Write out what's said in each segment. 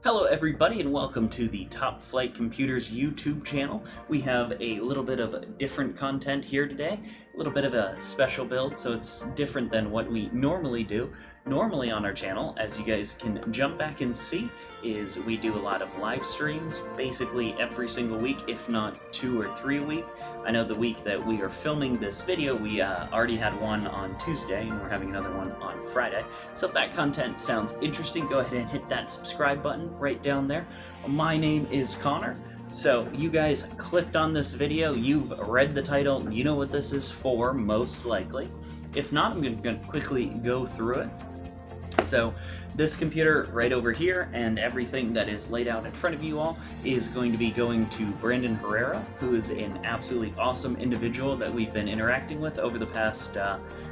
Hello everybody and welcome to the Top Flight Computers YouTube channel. We have a little bit of different content here today, a little bit of a special build, so it's different than what we normally do. Normally on our channel, as you guys can jump back and see, is we do a lot of live streams basically every single week, if not 2 or 3 a week. I know the week that we are filming this video, we already had one on Tuesday, and we're having another one on Friday. So if that content sounds interesting, go ahead and hit that subscribe button right down there. My name is Connor. So you guys clicked on this video, you've read the title, you know what this is for, most likely. If not, I'm going to quickly go through it. So this computer right over here and everything that is laid out in front of you all is going to be going to Brandon Herrera, who is an absolutely awesome individual that we've been interacting with over the past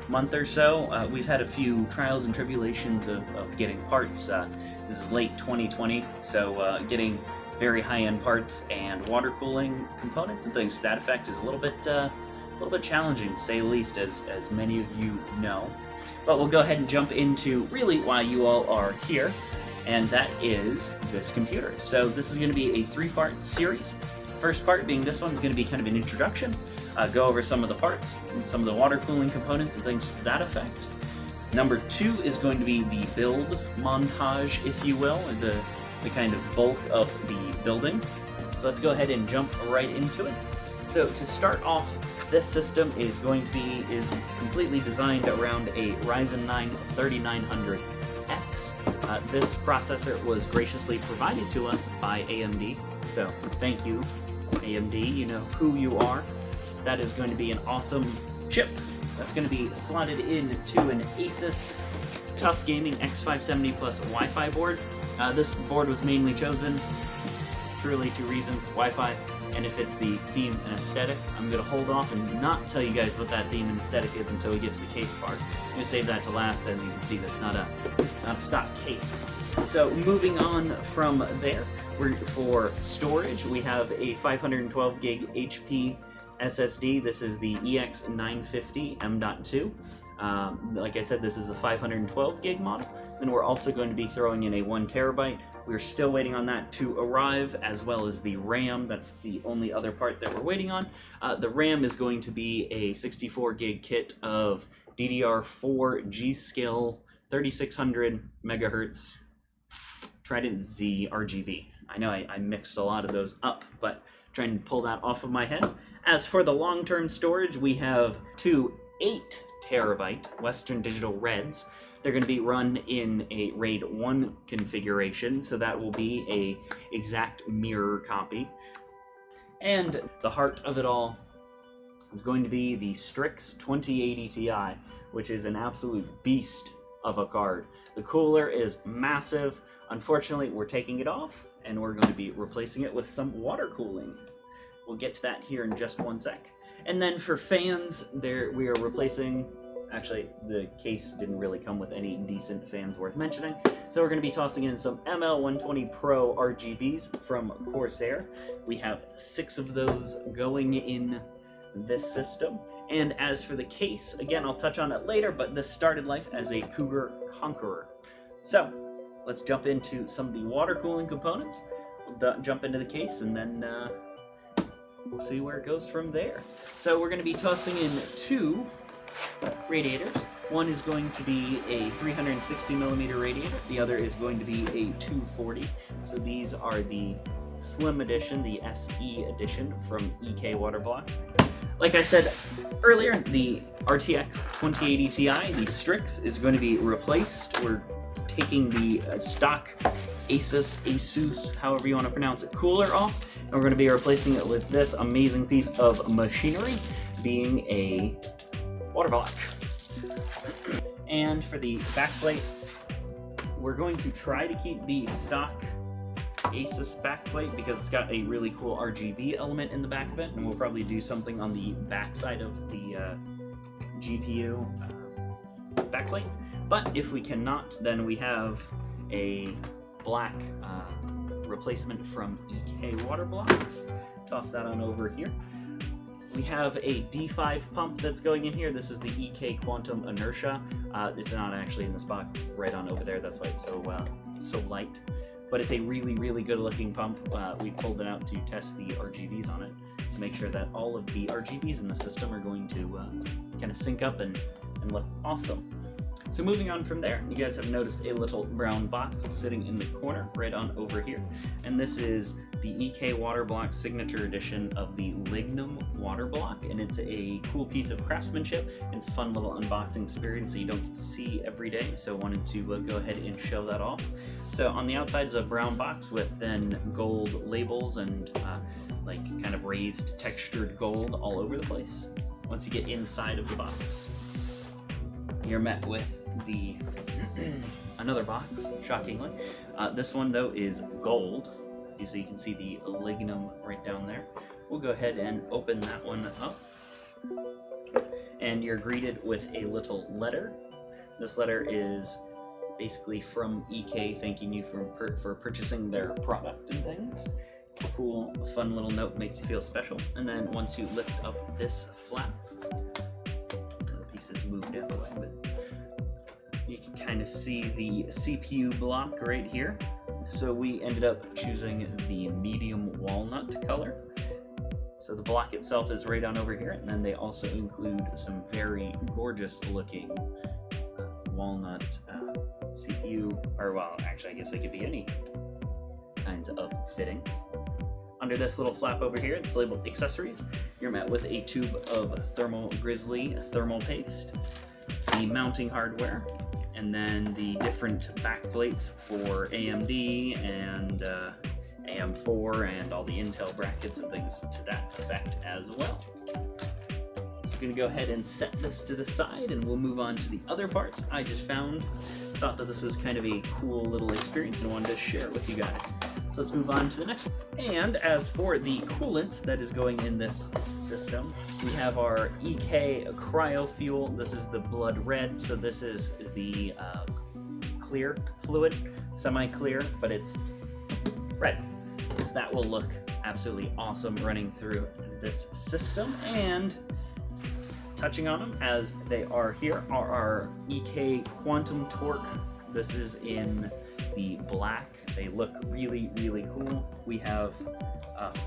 month or so. We've had a few trials and tribulations of getting parts. This is late 2020, so getting very high-end parts and water cooling components and things to that effect is a little bit challenging, to say the least, as many of you know. But we'll go ahead and jump into really why you all are here, and that is this computer. So this is going to be a 3-part series. First part being this one's going to be kind of an introduction, go over some of the parts and some of the water cooling components and things to that effect. Number 2 is going to be the build montage, if you will, or the kind of bulk of the building. So let's go ahead and jump right into it. So to start off, this system is completely designed around a Ryzen 9 3900X. This processor was graciously provided to us by AMD, so thank you, AMD, you know who you are. That is going to be an awesome chip that's going to be slotted into an Asus Tough Gaming X570 plus Wi-Fi board. This board was mainly chosen, truly 2 reasons: Wi-Fi, and if it's the theme and aesthetic. I'm going to hold off and not tell you guys what that theme and aesthetic is until we get to the case part. I'm going to save that to last. As you can see, that's not a stock case. So moving on from there, for storage, we have a 512 gig HP SSD. This is the EX950 M.2. Like I said, this is the 512 gig model. Then we're also going to be throwing in a 1 terabyte. We're still waiting on that to arrive, as well as the RAM. That's the only other part that we're waiting on. The RAM is going to be a 64 gig kit of DDR4 GSkill 3600 megahertz Trident Z RGB. I know I mixed a lot of those up, but trying to pull that off of my head. As for the long-term storage, we have 2 8 terabyte Western Digital Reds. They're going to be run in a RAID 1 configuration, so that will be a exact mirror copy. And the heart of it all is going to be the Strix 2080 Ti, which is an absolute beast of a card. The cooler is massive. Unfortunately, we're taking it off, and we're going to be replacing it with some water cooling. We'll get to that here in just 1 sec. And then for fans, we are replacing... Actually, the case didn't really come with any decent fans worth mentioning, so we're going to be tossing in some ML120 Pro RGBs from Corsair. We have 6 of those going in this system. And as for the case, again, I'll touch on it later, but this started life as a Cougar Conqueror. So, let's jump into some of the water cooling components. We'll jump into the case, and then we'll see where it goes from there. So we're going to be tossing in 2 radiators. One is going to be a 360mm radiator, the other is going to be a 240. So these are the Slim Edition, the SE Edition from EK Water Blocks. Like I said earlier, the RTX 2080 Ti, the Strix, is going to be replaced. We're taking the stock Asus, however you want to pronounce it, cooler off, and we're going to be replacing it with this amazing piece of machinery, being a water block. And for the backplate, we're going to try to keep the stock Asus backplate because it's got a really cool RGB element in the back of it, and we'll probably do something on the back side of the GPU backplate. But if we cannot, then we have a black replacement from EK Water Blocks. Toss that on over here. We have a D5 pump that's going in here. This is the EK Quantum Inertia. It's not actually in this box, it's right on over there, that's why it's so light. but it's a really, really good looking pump. We pulled it out to test the RGBs on it to make sure that all of the RGBs in the system are going to kind of sync up and look awesome. So moving on from there, you guys have noticed a little brown box sitting in the corner right on over here. And this is the EK water block signature edition of the Lignum water block. And it's a cool piece of craftsmanship. It's a fun little unboxing experience that you don't get to see every day. So I wanted to go ahead and show that off. So on the outside is a brown box with then gold labels and like kind of raised textured gold all over the place. Once you get inside of the box, you're met with the another box, shockingly. This one though is gold, so you can see the Lignum right down there. We'll go ahead and open that one up, and you're greeted with a little letter. This letter is basically from EK thanking you for purchasing their product and things. Cool, fun little note, makes you feel special. And then once you lift up this flap, the pieces moved out of the way, but you can kind of see the CPU block right here. So we ended up choosing the medium walnut color. So the block itself is right on over here, and then they also include some very gorgeous looking walnut CPU, or well, actually I guess they could be any kinds of fittings. Under this little flap over here, it's labeled accessories. You're met with a tube of Thermal Grizzly thermal paste, the mounting hardware, and then the different backplates for AMD and AM4 and all the Intel brackets and things to that effect as well. So I'm going to go ahead and set this to the side, and we'll move on to the other parts I just found. Thought that this was kind of a cool little experience and wanted to share it with you guys. So let's move on to the next one. And as for the coolant that is going in this system, we have our EK cryo fuel. This is the blood red, so this is the clear fluid, semi-clear, but it's red. So that will look absolutely awesome running through this system. And touching on them as they are here are our EK Quantum Torque. This is in the black. They look really, really cool. We have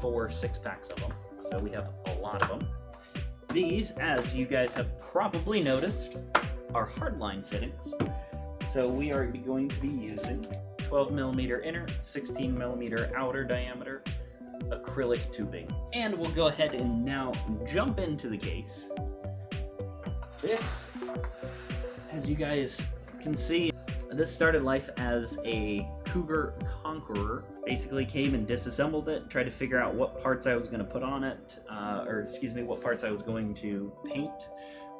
4 6-packs of them, so we have a lot of them. These, as you guys have probably noticed, are hardline fittings. So we are going to be using 12mm inner, 16mm outer diameter acrylic tubing. And we'll go ahead and now jump into the case. This, as you guys can see, this started life as a Cougar Conqueror. Basically came and disassembled it, tried to figure out what parts I was going to put on it, what parts I was going to paint.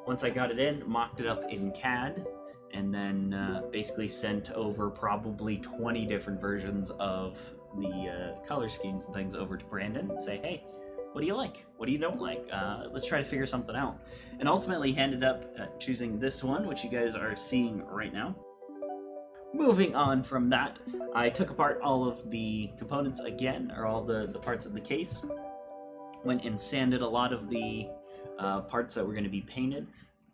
Once I got it in, mocked it up in CAD, and then basically sent over probably 20 different versions of the color schemes and things over to Brandon and say, hey, what do you like? What do you don't like? Let's try to figure something out. And ultimately he ended up choosing this one, which you guys are seeing right now. Moving on from that, I took apart all of the components again, or all the parts of the case. Went and sanded a lot of the parts that were going to be painted.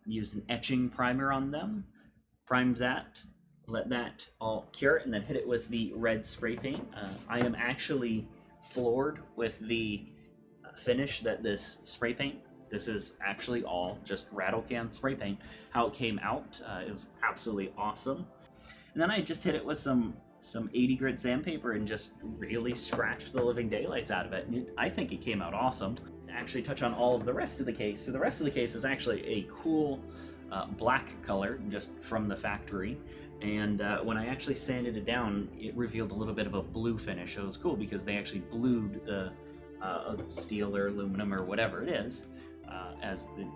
Used an etching primer on them. Primed that. Let that all cure, and then hit it with the red spray paint. I am actually floored with the finish that this spray paint. This is actually all just rattle can spray paint. How it came out, it was absolutely awesome. And then I just hit it with some 80 grit sandpaper and just really scratched the living daylights out of it. And I think it came out awesome. Actually touch on all of the rest of the case. So the rest of the case was actually a cool black color just from the factory. And when I actually sanded it down, it revealed a little bit of a blue finish. It was cool because they actually blued the steel or aluminum or whatever it is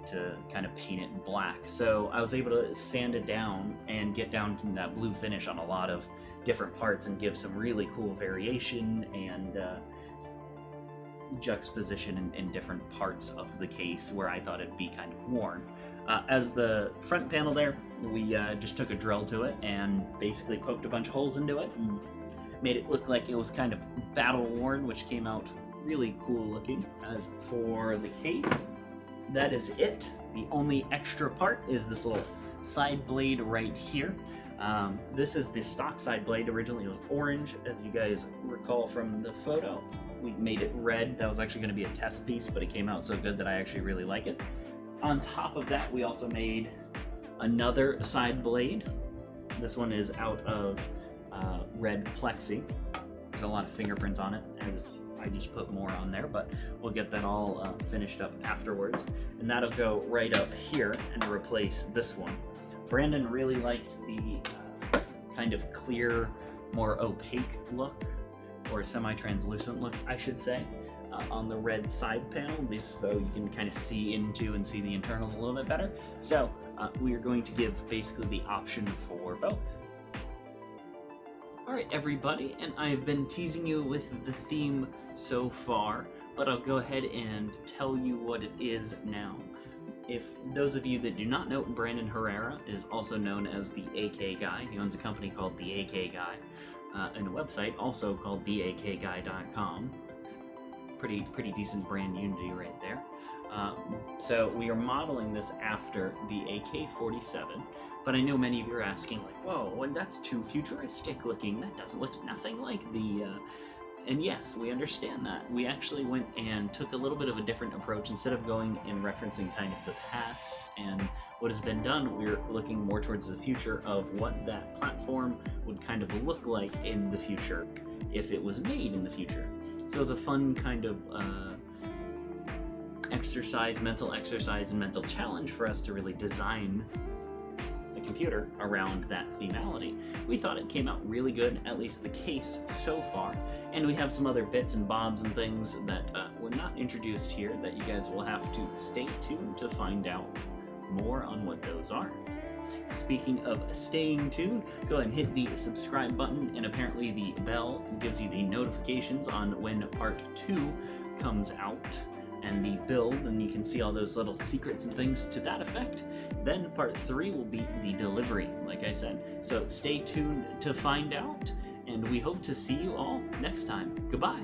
to kind of paint it black. So I was able to sand it down and get down to that blue finish on a lot of different parts and give some really cool variation and juxtaposition in different parts of the case where I thought it'd be kind of worn. As the front panel there, we just took a drill to it and basically poked a bunch of holes into it and made it look like it was kind of battle worn, which came out really cool looking. As for the case, that is it. The only extra part is this little side blade right here. This is the stock side blade. Originally it was orange, as you guys recall from the photo. We made it red. That was actually going to be a test piece, but it came out so good that I actually really like it. On top of that, we also made another side blade. This one is out of red plexi. There's a lot of fingerprints on it, as I just put more on there, but we'll get that all finished up afterwards. And that'll go right up here and replace this one. Brandon really liked the kind of clear, more opaque look, or semi-translucent look, I should say, on the red side panel, so you can kind of see into and see the internals a little bit better. So we are going to give basically the option for both. Alright everybody, and I've been teasing you with the theme so far, but I'll go ahead and tell you what it is now. If those of you that do not know, Brandon Herrera is also known as the AK Guy. He owns a company called the AK Guy, and a website also called theakguy.com. Pretty decent brand unity right there. So we are modeling this after the AK-47, but I know many of you are asking, like, whoa, well, that's too futuristic looking. That doesn't look nothing like the... And yes, we understand that. We actually went and took a little bit of a different approach. Instead of going and referencing kind of the past and what has been done, we're looking more towards the future of what that platform would kind of look like in the future if it was made in the future. So it was a fun kind of mental exercise and mental challenge for us to really design a computer around that themality. We thought it came out really good, at least the case so far, and we have some other bits and bobs and things that were not introduced here that you guys will have to stay tuned to find out more on what those are. Speaking of staying tuned, go ahead and hit the subscribe button, and apparently the bell gives you the notifications on when part 2 comes out and the build, and you can see all those little secrets and things to that effect. Then part 3 will be the delivery, like I said. So stay tuned to find out, and we hope to see you all next time. Goodbye!